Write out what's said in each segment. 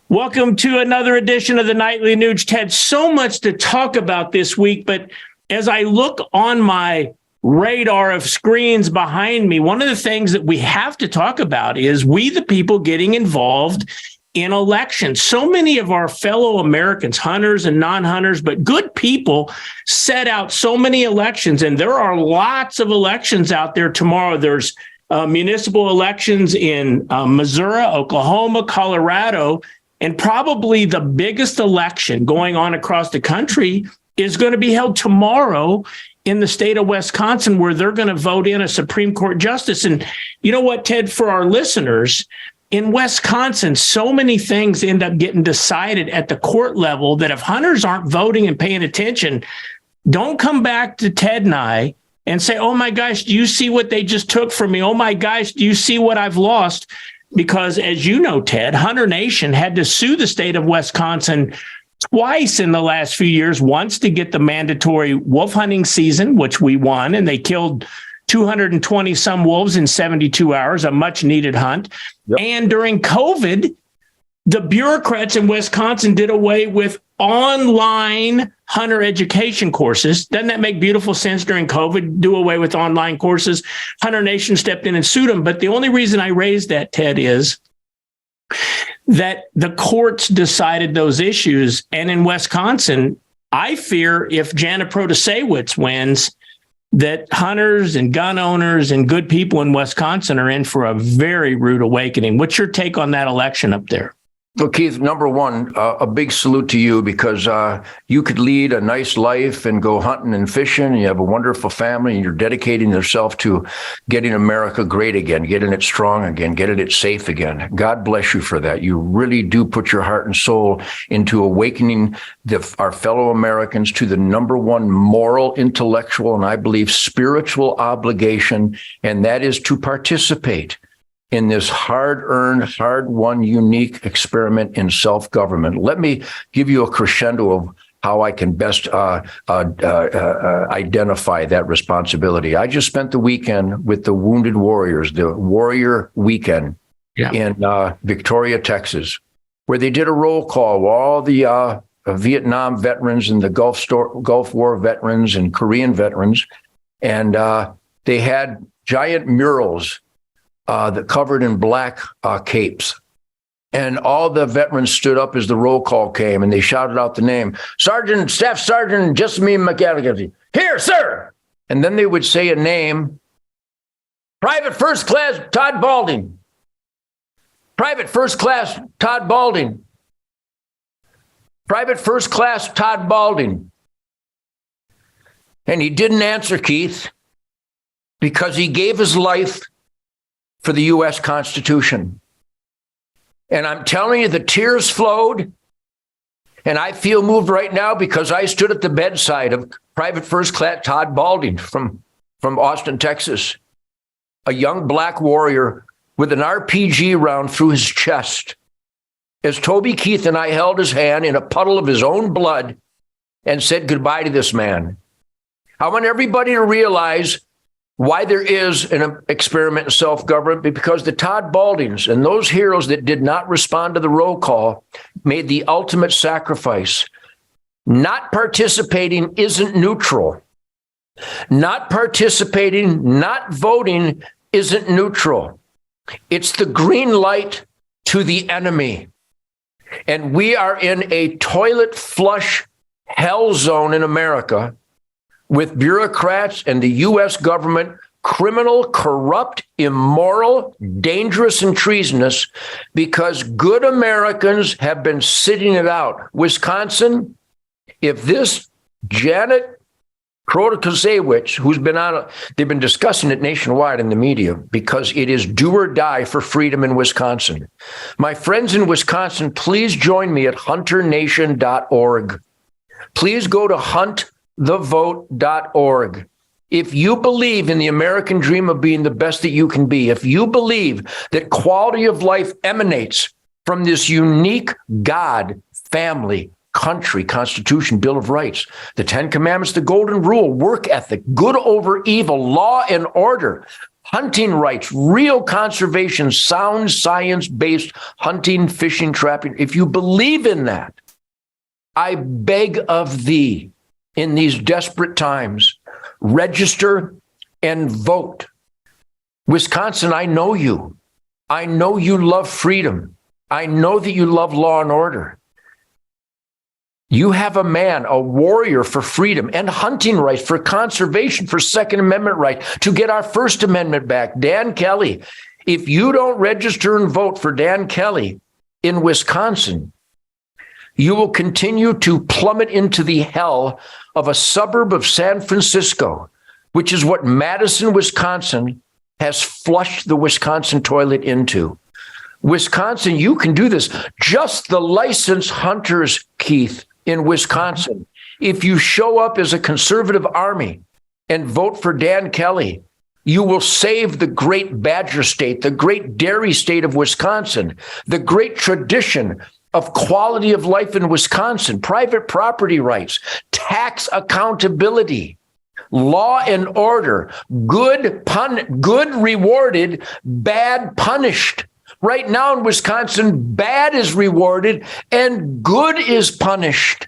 Welcome to another edition of the Nightly News. Ted, so much to talk about this week, but as I look on my radar of screens behind me, one of the things that we have to talk about is we, the people, getting involved in elections. So many of our fellow Americans, hunters and non-hunters, but good people, set out so many elections, and there are lots of elections out there tomorrow. There's municipal elections in Missouri, Oklahoma, Colorado, and probably the biggest election going on across the country is going to be held tomorrow in the state of Wisconsin, where they're going to vote in a Supreme Court justice. And you know what, Ted, for our listeners, in Wisconsin, so many things end up getting decided at the court level that if hunters aren't voting and paying attention, don't come back to Ted and I and say, oh my gosh, do you see what they just took from me? Oh my gosh, do you see what I've lost? Because as you know, Ted, Hunter Nation had to sue the state of Wisconsin twice in the last few years, once to get the mandatory wolf hunting season, which we won, and they killed 220 some wolves in 72 hours, a much needed hunt. Yep. And during COVID, the bureaucrats in Wisconsin did away with online hunter education courses. Doesn't that make beautiful sense during COVID? Do away with online courses. Hunter Nation stepped in and sued them. But the only reason I raised that, Ted, is that the courts decided those issues. And in Wisconsin, I fear if Janet Protasewicz wins, that hunters and gun owners and good people in Wisconsin are in for a very rude awakening. What's your take on that election up there? Well, Keith, number one, a big salute to you, because you could lead a nice life and go hunting and fishing, and you have a wonderful family, and you're dedicating yourself to getting America great again, getting it strong again, getting it safe again. God bless you for that. You really do put your heart and soul into awakening our fellow Americans to the number one moral, intellectual, and I believe spiritual obligation, and that is to participate in this hard-earned, hard-won, unique experiment in self-government. Let me give you a crescendo of how I can best identify that responsibility. I just spent the weekend with the Wounded Warriors, the Warrior Weekend in Victoria, Texas, where they did a roll call with all the Vietnam veterans and the Gulf War veterans and Korean veterans, and they had giant murals that covered in black capes. And all the veterans stood up as the roll call came, and they shouted out the name, Staff Sergeant Jessamy McAllister, here, sir. And then they would say a name, Private First Class Todd Balding. Private First Class Todd Balding. Private First Class Todd Balding. And he didn't answer, Keith, because he gave his life for the U.S. Constitution. And I'm telling you, the tears flowed, and I feel moved right now because I stood at the bedside of Private First Class Todd Balding from Austin, Texas, a young black warrior with an RPG round through his chest, as Toby Keith and I held his hand in a puddle of his own blood and said goodbye to this man. I want everybody to realize why there is an experiment in self-government, because the Todd Baldings and those heroes that did not respond to the roll call made the ultimate sacrifice. Not participating isn't neutral. Not participating, not voting isn't neutral. It's the green light to the enemy. And we are in a toilet flush hell zone in America, with bureaucrats and the U.S. government, criminal, corrupt, immoral, dangerous, and treasonous, because good Americans have been sitting it out. Wisconsin, if this Janet Protasewicz, who's been on, they've been discussing it nationwide in the media, because it is do or die for freedom in Wisconsin. My friends in Wisconsin, please join me at hunternation.org. Please go to huntthevote.org. If you believe in the American dream of being the best that you can be, if you believe that quality of life emanates from this unique God, family, country, Constitution, Bill of Rights, the 10 Commandments, the Golden Rule, work ethic, good over evil, law and order, hunting rights, real conservation, sound science-based hunting, fishing, trapping. If you believe in that, I beg of thee, in these desperate times, register and vote. Wisconsin, I know you. I know you love freedom. I know that you love law and order. You have a man, a warrior for freedom and hunting rights, for conservation, for Second Amendment right, to get our First Amendment back. Dan Kelly, if you don't register and vote for Dan Kelly in Wisconsin, you will continue to plummet into the hell of a suburb of San Francisco, which is what Madison, Wisconsin has flushed the Wisconsin toilet into. Wisconsin, you can do this. Just the licensed hunters, Keith, in Wisconsin, if you show up as a conservative army and vote for Dan Kelly, you will save the great Badger State, the great dairy state of Wisconsin, the great tradition of quality of life in Wisconsin, private property rights, tax accountability, law and order, good rewarded, bad punished. Right now in Wisconsin, bad is rewarded and good is punished.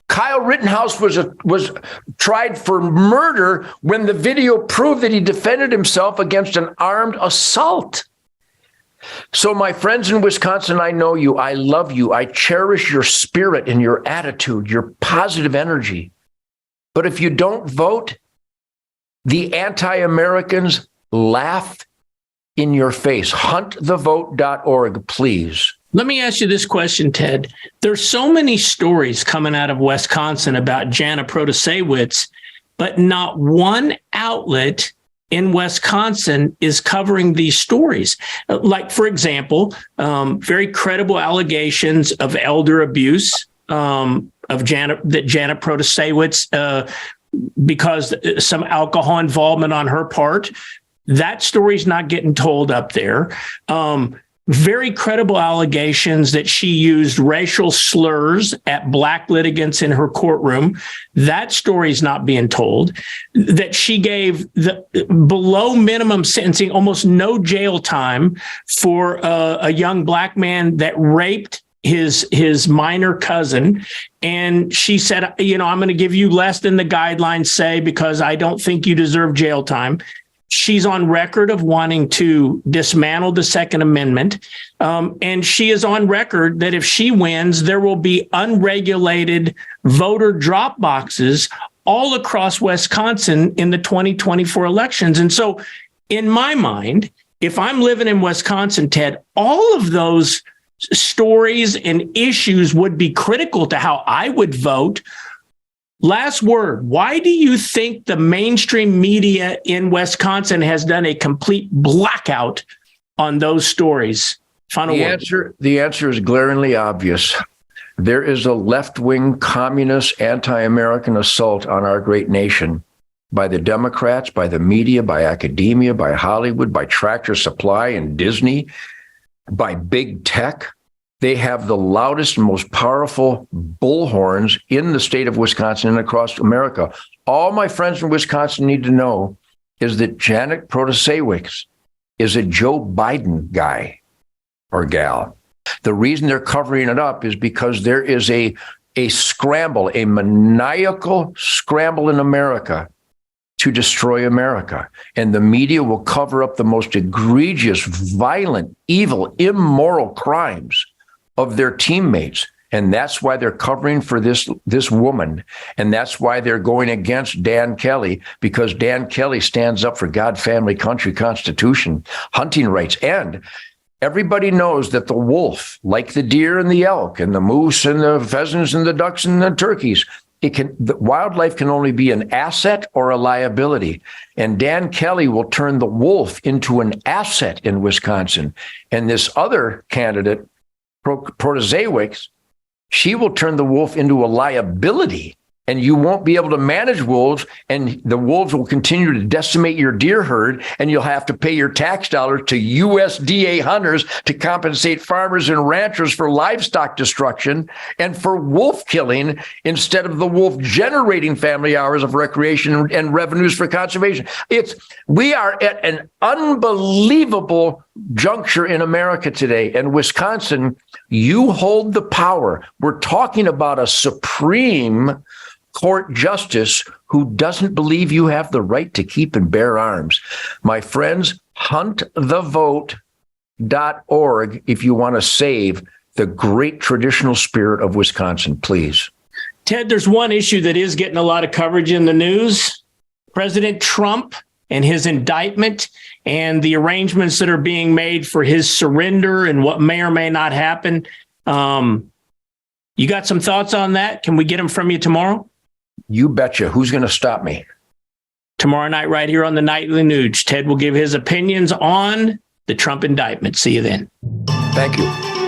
Kyle Rittenhouse was tried for murder when the video proved that he defended himself against an armed assault. So my friends in Wisconsin, I know you, I love you, I cherish your spirit and your attitude, your positive energy. But if you don't vote, the anti-Americans laugh in your face. Huntthevote.org, please. Let me ask you this question, Ted. There's so many stories coming out of Wisconsin about Jana Protasewicz, but not one outlet in Wisconsin is covering these stories. Like, for example, very credible allegations of elder abuse of Jana Protasewicz because some alcohol involvement on her part. That story's not getting told up there. Very credible allegations that she used racial slurs at black litigants in her courtroom. That story's not being told. That she gave the below minimum sentencing, almost no jail time for a young black man that raped his minor cousin. And she said, I'm going to give you less than the guidelines say because I don't think you deserve jail time. She's on record of wanting to dismantle the Second Amendment. And she is on record that if she wins, there will be unregulated voter drop boxes all across Wisconsin in the 2024 elections. And so in my mind, if I'm living in Wisconsin, Ted, all of those stories and issues would be critical to how I would vote. Last word, why do you think the mainstream media in Wisconsin has done a complete blackout on those stories? Final word. The answer is glaringly obvious. There is a left-wing communist anti-American assault on our great nation by the Democrats, by the media, by academia, by Hollywood, by Tractor Supply and Disney, by big tech. They have the loudest and most powerful bullhorns in the state of Wisconsin and across America. All my friends in Wisconsin need to know is that Jana Protasewicz is a Joe Biden guy or gal. The reason they're covering it up is because there is a scramble, a maniacal scramble in America to destroy America. And the media will cover up the most egregious, violent, evil, immoral crimes of their teammates. And that's why they're covering for this woman. And that's why they're going against Dan Kelly, because Dan Kelly stands up for God, family, country, Constitution, hunting rights. And everybody knows that the wolf, like the deer and the elk and the moose and the pheasants and the ducks and the turkeys, the wildlife can only be an asset or a liability. And Dan Kelly will turn the wolf into an asset in Wisconsin. And this other candidate, Protasewicz, she will turn the wolf into a liability and you won't be able to manage wolves, and the wolves will continue to decimate your deer herd, and you'll have to pay your tax dollars to USDA hunters to compensate farmers and ranchers for livestock destruction and for wolf killing instead of the wolf generating family hours of recreation and revenues for conservation. We are at an unbelievable juncture in America today. And Wisconsin, you hold the power. We're talking about a Supreme Court justice who doesn't believe you have the right to keep and bear arms. My friends, huntthevote.org if you want to save the great traditional spirit of Wisconsin, please. Ted, there's one issue that is getting a lot of coverage in the news. President Trump and his indictment and the arrangements that are being made for his surrender and what may or may not happen. You got some thoughts on that? Can we get them from you tomorrow? You betcha. Who's going to stop me? Tomorrow night, right here on the Nightly News, Ted will give his opinions on the Trump indictment. See you then. Thank you.